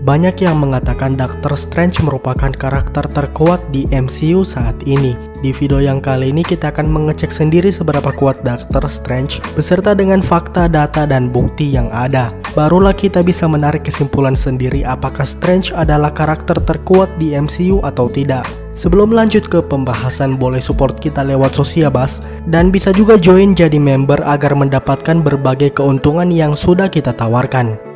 Banyak yang mengatakan Doctor Strange merupakan karakter terkuat di MCU saat ini. Di video yang kali ini kita akan mengecek sendiri seberapa kuat Doctor Strange beserta dengan fakta, data, dan bukti yang ada. Barulah kita bisa menarik kesimpulan sendiri apakah Strange adalah karakter terkuat di MCU atau tidak. Sebelum lanjut ke pembahasan, boleh support kita lewat Sosiabas dan bisa juga join jadi member agar mendapatkan berbagai keuntungan yang sudah kita tawarkan.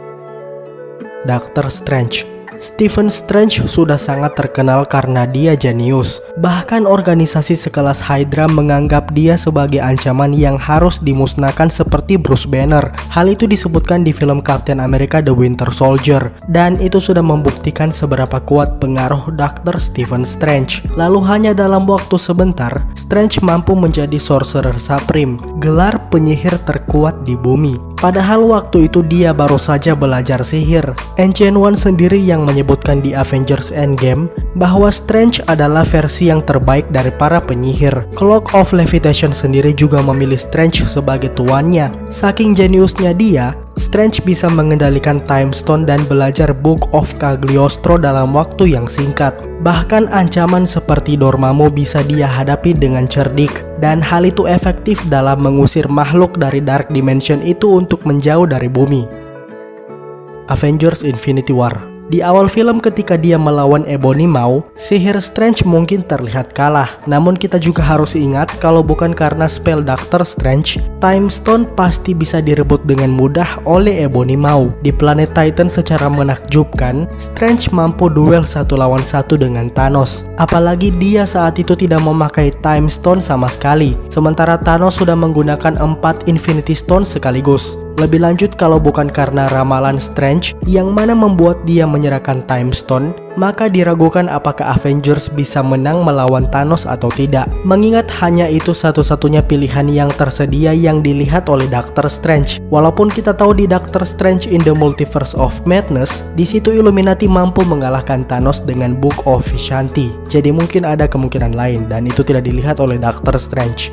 Doctor Strange. Stephen Strange sudah sangat terkenal karena dia jenius. Bahkan organisasi sekelas Hydra menganggap dia sebagai ancaman yang harus dimusnahkan seperti Bruce Banner. Hal itu disebutkan di film Captain America The Winter Soldier. Dan itu sudah membuktikan seberapa kuat pengaruh Dr. Stephen Strange. Lalu hanya dalam waktu sebentar, Strange mampu menjadi Sorcerer Supreme, gelar penyihir terkuat di bumi. Padahal waktu itu dia baru saja belajar sihir. Ancient One sendiri yang menyebutkan di Avengers Endgame bahwa Strange adalah versi yang terbaik dari para penyihir. Cloak of Levitation sendiri juga memilih Strange sebagai tuannya. Saking jeniusnya dia, Strange bisa mengendalikan Time Stone dan belajar Book of Cagliostro dalam waktu yang singkat. Bahkan ancaman seperti Dormammu bisa dia hadapi dengan cerdik. Dan hal itu efektif dalam mengusir makhluk dari Dark Dimension itu untuk menjauh dari bumi. Avengers Infinity War. Di awal film ketika dia melawan Ebony Maw, sihir Strange mungkin terlihat kalah. Namun kita juga harus ingat kalau bukan karena spell Doctor Strange, Time Stone pasti bisa direbut dengan mudah oleh Ebony Maw. Di planet Titan secara menakjubkan, Strange mampu duel 1 lawan 1 dengan Thanos. Apalagi dia saat itu tidak memakai Time Stone sama sekali. Sementara Thanos sudah menggunakan 4 Infinity Stone sekaligus. Lebih lanjut, kalau bukan karena ramalan Strange yang mana membuat dia menyerahkan Time Stone, maka diragukan apakah Avengers bisa menang melawan Thanos atau tidak. Mengingat hanya itu satu-satunya pilihan yang tersedia yang dilihat oleh Doctor Strange. Walaupun kita tahu di Doctor Strange in the Multiverse of Madness, di situ Illuminati mampu mengalahkan Thanos dengan Book of Vishanti. Jadi mungkin ada kemungkinan lain dan itu tidak dilihat oleh Doctor Strange.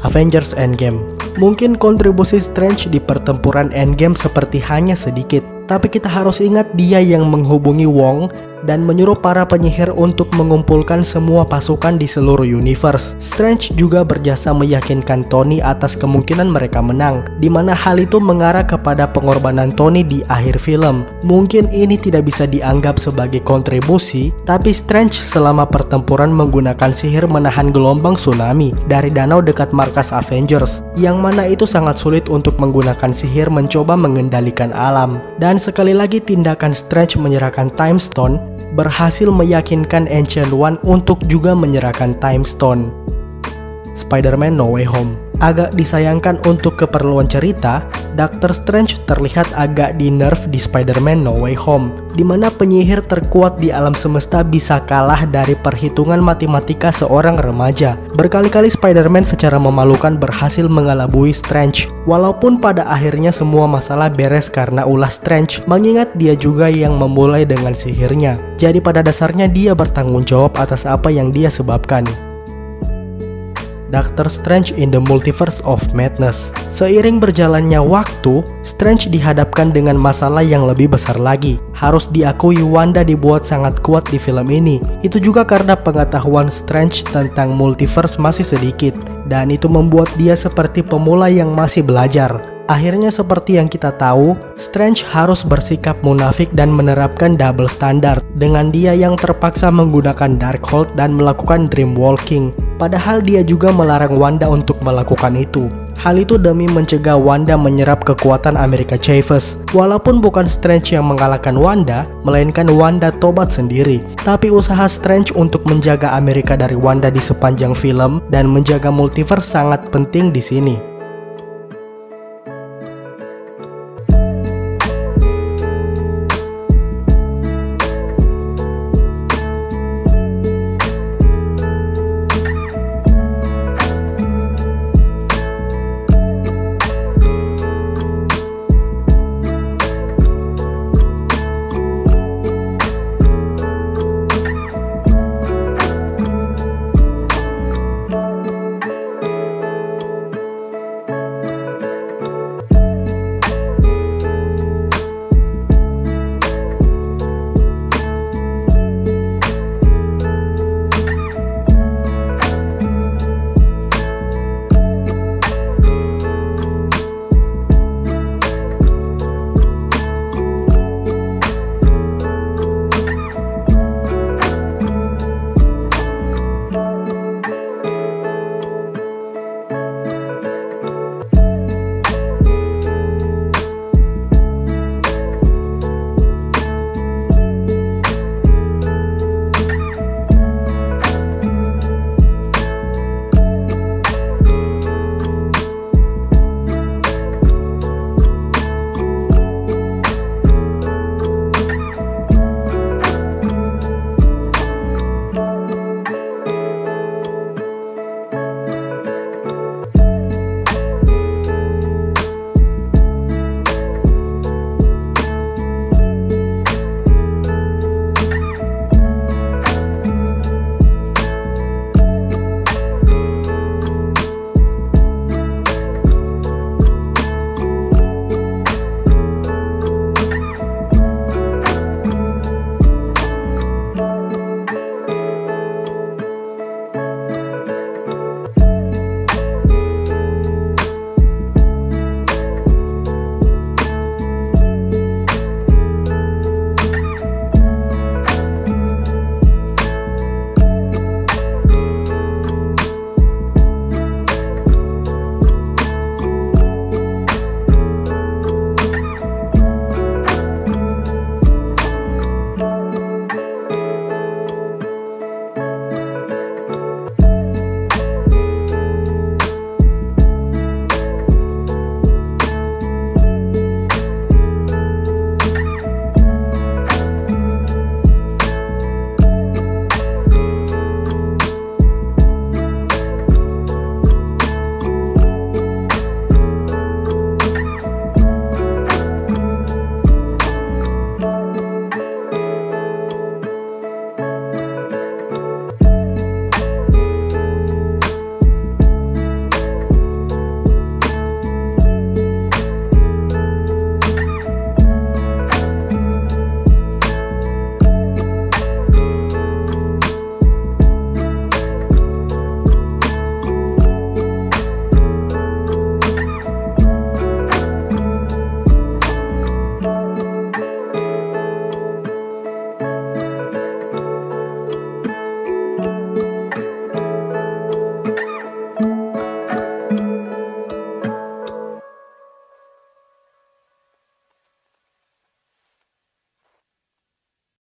Avengers Endgame. Mungkin kontribusi Strange di pertempuran Endgame seperti hanya sedikit, tapi kita harus ingat dia yang menghubungi Wong dan menyuruh para penyihir untuk mengumpulkan semua pasukan di seluruh universe. Strange juga berjasa meyakinkan Tony atas kemungkinan mereka menang, di mana hal itu mengarah kepada pengorbanan Tony di akhir film. Mungkin ini tidak bisa dianggap sebagai kontribusi, tapi Strange selama pertempuran menggunakan sihir menahan gelombang tsunami dari danau dekat markas Avengers, yang mana itu sangat sulit untuk menggunakan sihir mencoba mengendalikan alam. Dan sekali lagi tindakan Strange menyerahkan Time Stone berhasil meyakinkan Ancient One untuk juga menyerahkan Time Stone. Spider-Man No Way Home. Agak disayangkan untuk keperluan cerita, Doctor Strange terlihat agak di-nerf di Spider-Man No Way Home, di mana penyihir terkuat di alam semesta bisa kalah dari perhitungan matematika seorang remaja. Berkali-kali Spider-Man secara memalukan berhasil mengelabui Strange, walaupun pada akhirnya semua masalah beres karena ulah Strange, mengingat dia juga yang memulai dengan sihirnya. Jadi pada dasarnya dia bertanggung jawab atas apa yang dia sebabkan. Doctor Strange in the Multiverse of Madness. Seiring berjalannya waktu, Strange dihadapkan dengan masalah yang lebih besar lagi. Harus diakui Wanda dibuat sangat kuat di film ini. Itu juga karena pengetahuan Strange tentang multiverse masih sedikit, dan itu membuat dia seperti pemula yang masih belajar. Akhirnya seperti yang kita tahu, Strange harus bersikap munafik dan menerapkan double standard dengan dia yang terpaksa menggunakan Darkhold dan melakukan dream walking. Padahal dia juga melarang Wanda untuk melakukan itu. Hal itu demi mencegah Wanda menyerap kekuatan America Chavez. Walaupun bukan Strange yang mengalahkan Wanda, melainkan Wanda tobat sendiri. Tapi usaha Strange untuk menjaga Amerika dari Wanda di sepanjang film dan menjaga multiverse sangat penting di sini.